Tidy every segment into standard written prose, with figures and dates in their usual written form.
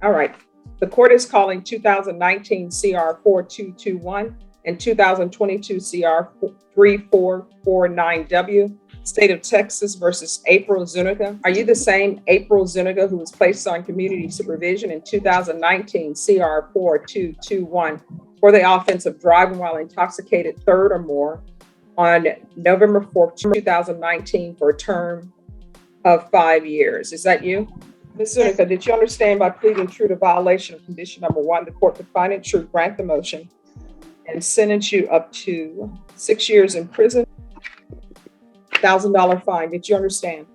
All right. The court is calling 2019 CR 4221 and 2022 CR 3449W, State of Texas versus April Zuniga. Are you the same April Zuniga who was placed on community supervision in 2019 CR 4221 for the offense of driving while intoxicated third or more on November 4th, 2019 for a term of 5 years? Is that you? Ms. Zuniga, did you understand by pleading true to violation of condition number 1, the court could find it true, grant the motion, and sentence you up to 6 years in prison, $1,000 fine? Did you understand?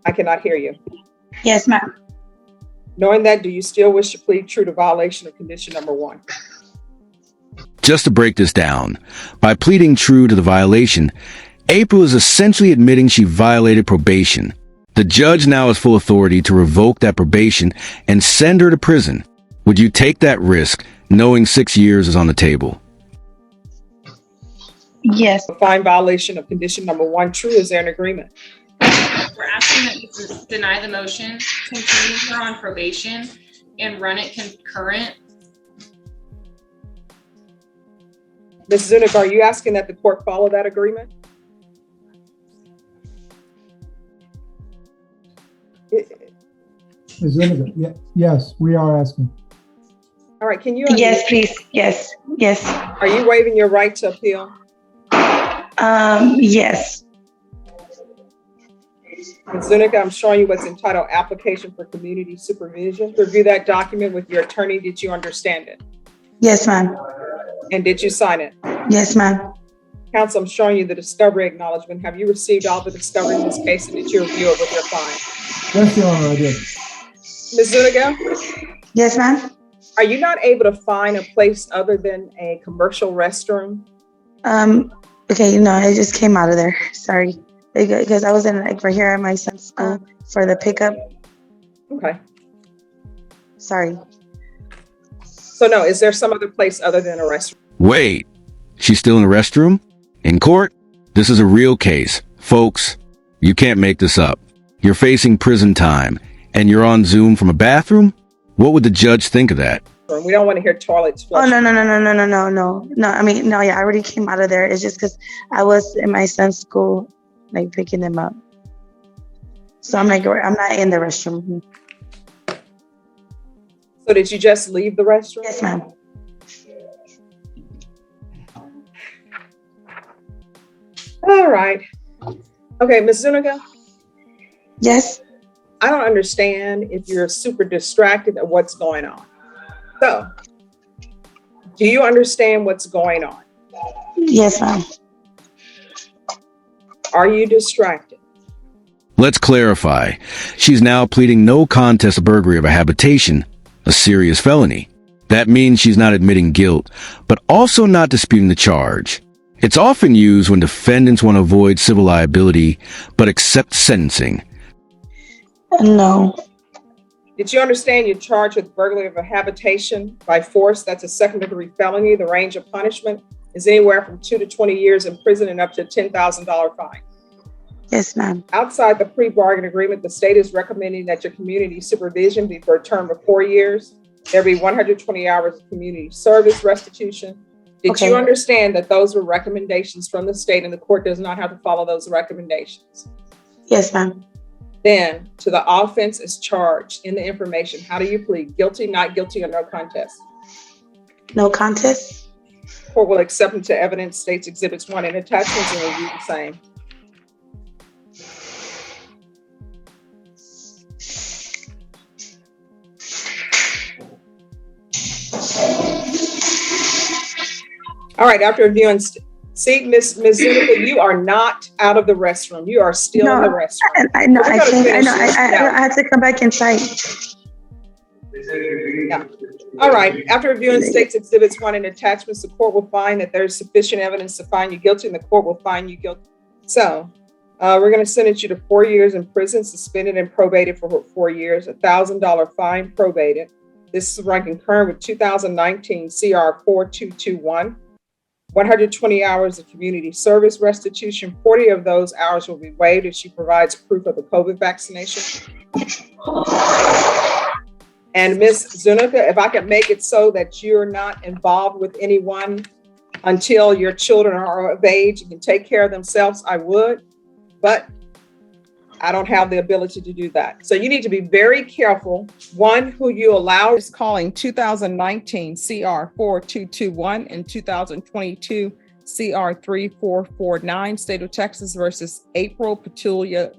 I cannot hear you. Yes, ma'am. Knowing that, do you still wish to plead true to violation of condition number 1? Just to break this down, by pleading true to the violation, April is essentially admitting she violated probation. The judge now has full authority to revoke that probation and send her to prison. Would you take that risk, knowing 6 years is on the table? Yes. Find violation of condition number 1 true. Is there an agreement? We're asking that you deny the motion, continue her on probation, and run it concurrent. Ms. Zuniga, are you asking that the court follow that agreement? Ms. Zuniga, yes, we are asking. All right, can you? Yes, please. Yes. Are you waiving your right to appeal? Yes. Ms. Zuniga, I'm showing you what's entitled Application for Community Supervision. Review that document with your attorney. Did you understand it? Yes, ma'am. And did you sign it? Yes, ma'am. Counsel, I'm showing you the discovery acknowledgement. Have you received all the discovery in this case, and did you review it with your client? Yes, Your Honor, I did. Ms. Zuniga, Yes, ma'am. are you not able to find a place other than a commercial restroom? Okay, no, I just came out of there. Sorry. Because I was in right here at my son's school for the pickup. Okay. Sorry. So no, is there some other place other than a restroom? Wait, she's still in the restroom? In court? This is a real case. Folks, you can't make this up. You're facing prison time, and you're on Zoom from a bathroom? What would the judge think of that? We don't want to hear toilets Oh, flushing. no. No, I mean, no, yeah, I already came out of there. It's just because I was in my son's school, like picking them up. So I'm not in the restroom. So did you just leave the restroom? Yes, ma'am. All right. Okay, Ms. Zuniga, Yes. I don't understand if you're super distracted at what's going on. So, do you understand what's going on? Yes, ma'am. Are you distracted? Let's clarify. She's now pleading no contest burglary of a habitation, a serious felony. That means she's not admitting guilt, but also not disputing the charge. It's often used when defendants want to avoid civil liability, but accept sentencing. No. Did you understand you're charged with burglary of a habitation by force? That's a second-degree felony. The range of punishment is anywhere from 2 to 20 years in prison and up to a $10,000 fine. Yes, ma'am. Outside the pre-bargain agreement, the state is recommending that your community supervision be for a term of 4 years. There'll be 120 hours of community service restitution. Did you understand that those were recommendations from the state and the court does not have to follow those recommendations? Yes, ma'am. Then, to the offense is charged in the information. How do you plead? Guilty, not guilty, or no contest? No contest? Court will accept into evidence states exhibits 1 and attachments and review the same. All right, after reviewing, see, Ms. Zuniga, you are not out of the restroom. You are still in the restroom. I know. I had to come back inside. Yeah. All right. After reviewing states exhibits 1 and attachments, the court will find that there's sufficient evidence to find you guilty, and the court will find you guilty. So we're going to sentence you to 4 years in prison, suspended and probated for 4 years, $1,000 fine, probated. This is run concurrent with 2019 CR 4221. 120 hours of community service restitution. 40 of those hours will be waived if she provides proof of the COVID vaccination. And Ms. Zuniga, if I could make it so that you're not involved with anyone until your children are of age and can take care of themselves, I would, but I don't have the ability to do that. So you need to be very careful, one, who you allow. Is calling 2019 CR 4221 and 2022 CR 3449, State of Texas versus April Petulia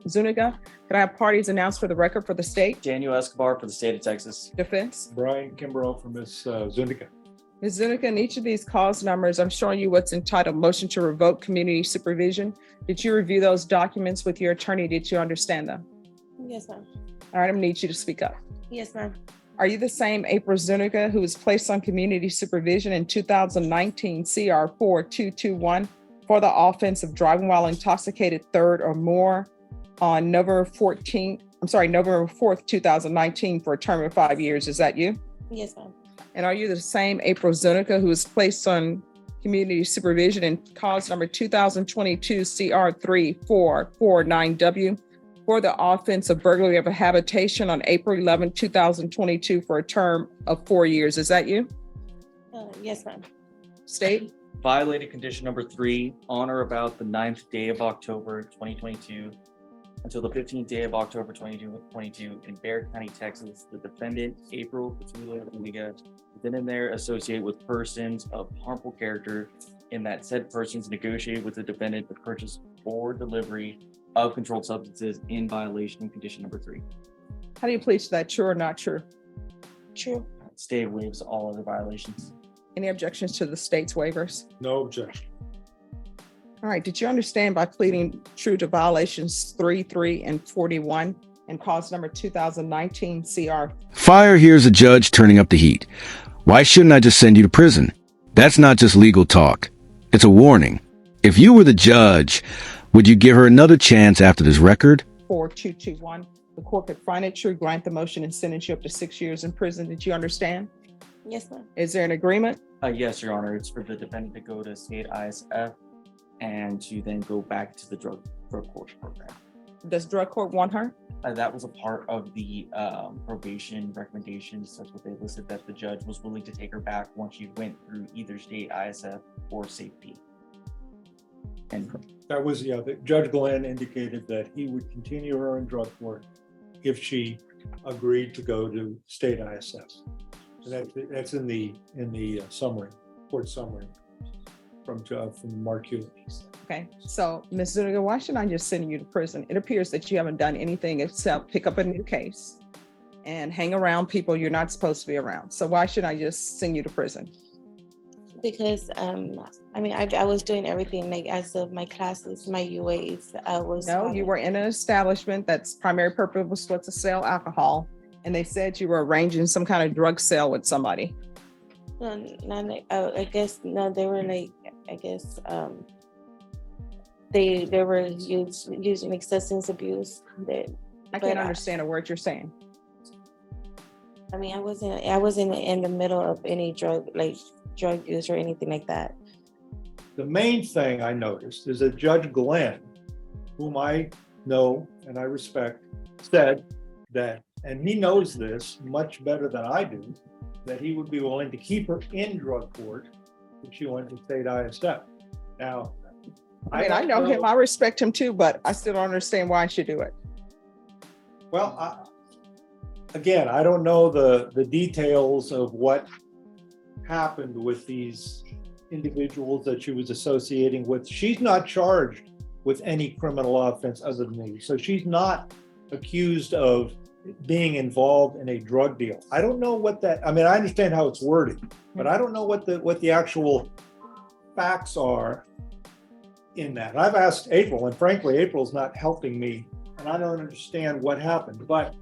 Zuniga. Can I have parties announced for the record for the state? Daniel Escobar for the state of Texas. Defense? Brian Kimbrough for Ms. Zuniga. Ms. Zuniga, in each of these cause numbers, I'm showing you what's entitled motion to revoke community supervision. Did you review those documents with your attorney? Did you understand them? Yes, ma'am. All right, I'm gonna need you to speak up. Yes, ma'am. Are you the same April Zuniga who was placed on community supervision in 2019 CR 4221 for the offense of driving while intoxicated third or more on November 4th, 2019 for a term of 5 years? Is that you? Yes, ma'am. And are you the same April Zuniga who was placed on community supervision in cause number 2022 CR 3449W for the offense of burglary of a habitation on April 11, 2022 for a term of 4 years? Is that you? Yes, ma'am. State? Violated condition number 3 on or about the 9th day of October 2022 until the 15th day of October 2022 in Bexar County, Texas. The defendant, April Petulia Zuniga, then and there associate with persons of harmful character in that said persons negotiated with the defendant to purchase or delivery of controlled substances in violation of condition number 3. How do you plead to that? True or not true? True. State waives all other violations. Any objections to the state's waivers? No objection. All right, did you understand by pleading true to violations 3, 3, and 41 and cause number 2019 CR? Fire hears a judge turning up the heat. Why shouldn't I just send you to prison? That's not just legal talk. It's a warning. If you were the judge, would you give her another chance after this record? 4221. The court could find it true, grant the motion, and sentence you up to 6 years in prison. Did you understand? Yes, ma'am. Is there an agreement? Yes, Your Honor. It's for the defendant to go to state ISF and to then go back to the drug court program. Does drug court want her? That was a part of the probation recommendations. That's what they listed, that the judge was willing to take her back once she went through either state ISF or safety. And That was, Judge Glenn indicated that he would continue her in drug court if she agreed to go to state ISS. And that's in the summary, court summary from Mark Hewitt. Okay, so Ms. Zuniga, why should I just send you to prison? It appears that you haven't done anything except pick up a new case and hang around people you're not supposed to be around. So why should I just send you to prison? Because I was doing everything like as of my classes, my UAs. No, you were in an establishment that's primary purpose was to sell alcohol, and they said you were arranging some kind of drug sale with somebody. I guess no, they were like, I guess they were using substance abuse. I can't understand a word you're saying. I wasn't in the middle of any drug use or anything like that. The main thing I noticed is that Judge Glenn, whom I know and I respect, said that, and he knows this much better than I do, that he would be willing to keep her in drug court if she went to state ISF. Now, I know him, I respect him too, but I still don't understand why I should do it. Well, again, I don't know the details of what happened with these individuals that she was associating with. She's not charged with any criminal offense other than me. So she's not accused of being involved in a drug deal. I don't know what that, I understand how it's worded, but I don't know what the actual facts are in that. I've asked April, and frankly, April's not helping me, and I don't understand what happened. But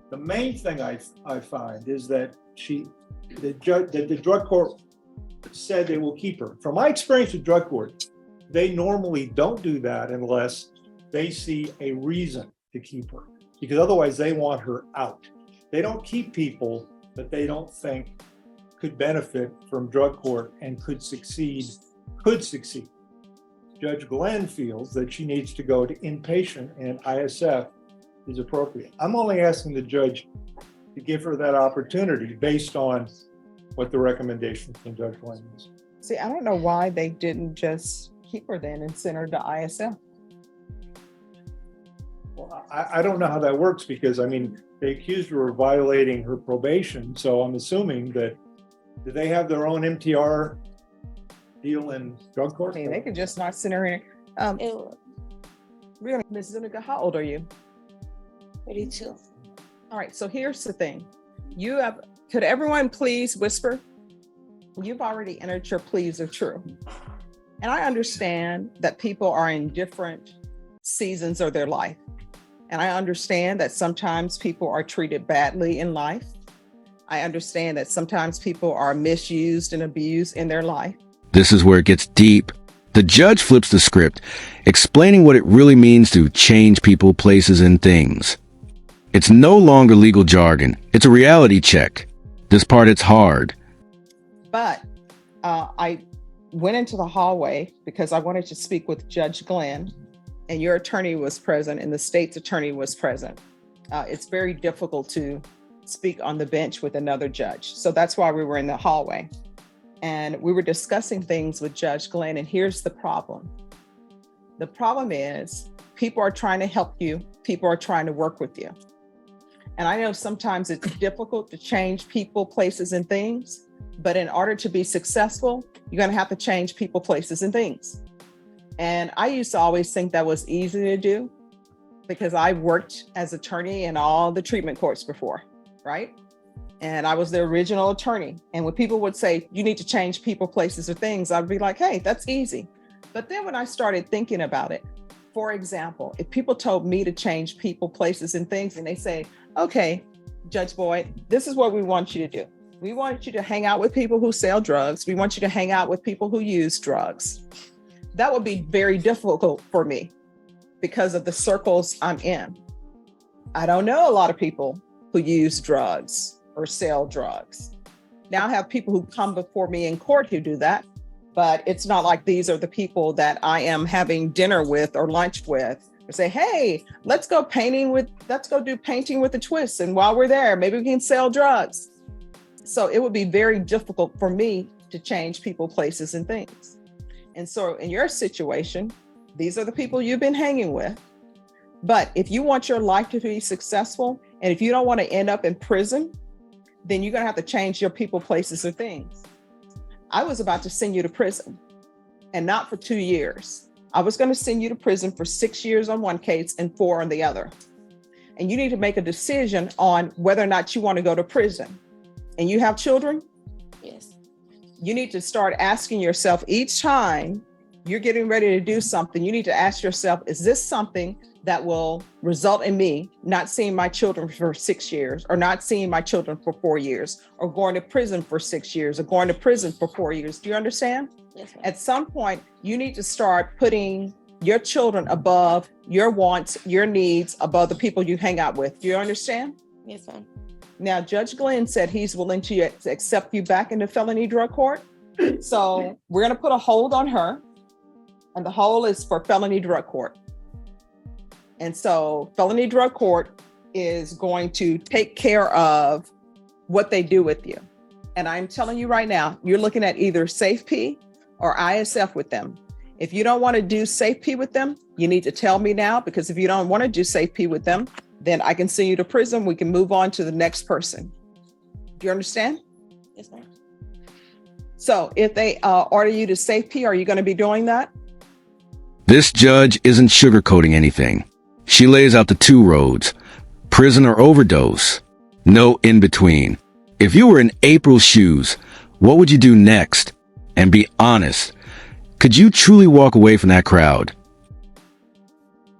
the main thing I find is that the drug court said they will keep her. From my experience with drug court, they normally don't do that unless they see a reason to keep her, because otherwise they want her out. They don't keep people that they don't think could benefit from drug court and could succeed. Judge Glenn feels that she needs to go to inpatient and ISF is appropriate. I'm only asking the judge to give her that opportunity based on what the recommendation from Judge Lane is. See, I don't know why they didn't just keep her then and send her to ISF. Well, I don't know how that works because, I mean, they accused her of violating her probation. So I'm assuming that, do they have their own MTR deal in drug I court? mean, they could just not send her in. Really, Ms. Zuniga, how old are you? 32. All right, so here's the thing. Could everyone please whisper? You've already entered your pleas are true. And I understand that people are in different seasons of their life. And I understand that sometimes people are treated badly in life. I understand that sometimes people are misused and abused in their life. This is where it gets deep. The judge flips the script, explaining what it really means to change people, places, and things. It's no longer legal jargon. It's a reality check. This part hits hard. But I went into the hallway because I wanted to speak with Judge Glenn, and your attorney was present and the state's attorney was present. It's very difficult to speak on the bench with another judge. So that's why we were in the hallway. And we were discussing things with Judge Glenn, and here's the problem. The problem is people are trying to help you. People are trying to work with you. And I know sometimes it's difficult to change people, places, and things, but in order to be successful, you're going to have to change people, places, and things. And I used to always think that was easy to do because I worked as attorney in all the treatment courts before, right? And I was the original attorney. And when people would say, you need to change people, places, or things, I'd be like, hey, that's easy. But then when I started thinking about it, for example, if people told me to change people, places, and things, and they say, okay, Judge Boyd, this is what we want you to do. We want you to hang out with people who sell drugs. We want you to hang out with people who use drugs. That would be very difficult for me because of the circles I'm in. I don't know a lot of people who use drugs or sell drugs. Now I have people who come before me in court who do that, but it's not like these are the people that I am having dinner with or lunch with or say, hey, let's go do painting with a twist. And while we're there, maybe we can sell drugs. So it would be very difficult for me to change people, places, and things. And so in your situation, these are the people you've been hanging with. But if you want your life to be successful, and if you don't want to end up in prison, then you're going to have to change your people, places, or things. I was about to send you to prison, and not for 2 years. I was going to send you to prison for 6 years on one case and 4 on the other. And you need to make a decision on whether or not you want to go to prison. And you have children? Yes. You need to start asking yourself each time you're getting ready to do something, you need to ask yourself, is this something that will result in me not seeing my children for 6 years, or not seeing my children for 4 years, or going to prison for 6 years, or going to prison for 4 years? Do you understand? Yes, ma'am. At some point, you need to start putting your children above your wants, your needs, above the people you hang out with. Do you understand? Yes, ma'am. Now, Judge Glenn said he's willing to accept you back into felony drug court. So we're going to put a hold on her, and the hold is for felony drug court. And so felony drug court is going to take care of what they do with you. And I'm telling you right now, you're looking at either SafeP or ISF with them. If you don't want to do SafeP with them, you need to tell me now, because if you don't want to do SafeP with them, then I can send you to prison. We can move on to the next person. Do you understand? Yes, ma'am. So if they order you to SafeP, are you going to be doing that? This judge isn't sugarcoating anything. She lays out the 2 roads, prison or overdose. No in between. If you were in April's shoes, what would you do next? And be honest, could you truly walk away from that crowd?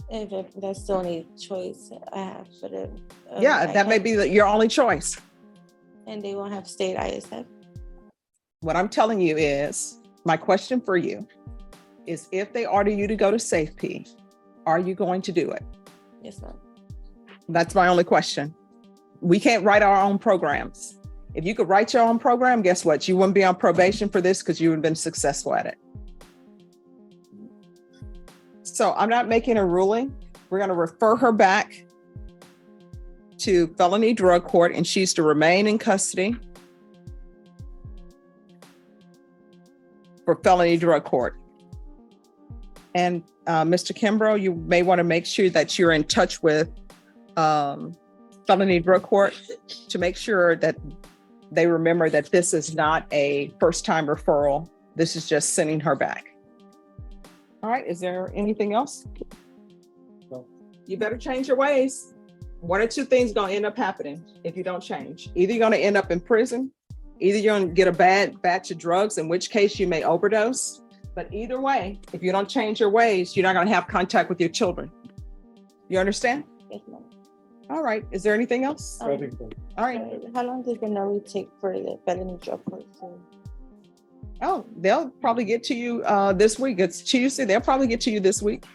If that's the only choice I have for them. Yeah, that may be your only choice. And they won't have state ISF. What I'm telling you is, my question for you is, if they order you to go to SafeP, are you going to do it? Yes, ma'am. That's my only question. We can't write our own programs. If you could write your own program, guess what? You wouldn't be on probation for this because you would have been successful at it. So I'm not making a ruling. We're going to refer her back to felony drug court, and she's to remain in custody for felony drug court. And Mr. Kimbrough, you may want to make sure that you're in touch with felony drug court to make sure that they remember that this is not a first-time referral. This is just sending her back. All right, is there anything else? No. You better change your ways. One or two things gonna end up happening if you don't change. Either you're gonna end up in prison, either you're gonna get a bad batch of drugs, in which case you may overdose. But either way, if you don't change your ways, you're not gonna have contact with your children. You understand? Yes, ma'am. All right, is there anything else? I think so. All right. How long does the notary take for the felony drug court? Oh, they'll probably get to you this week. It's Tuesday. They'll probably get to you this week.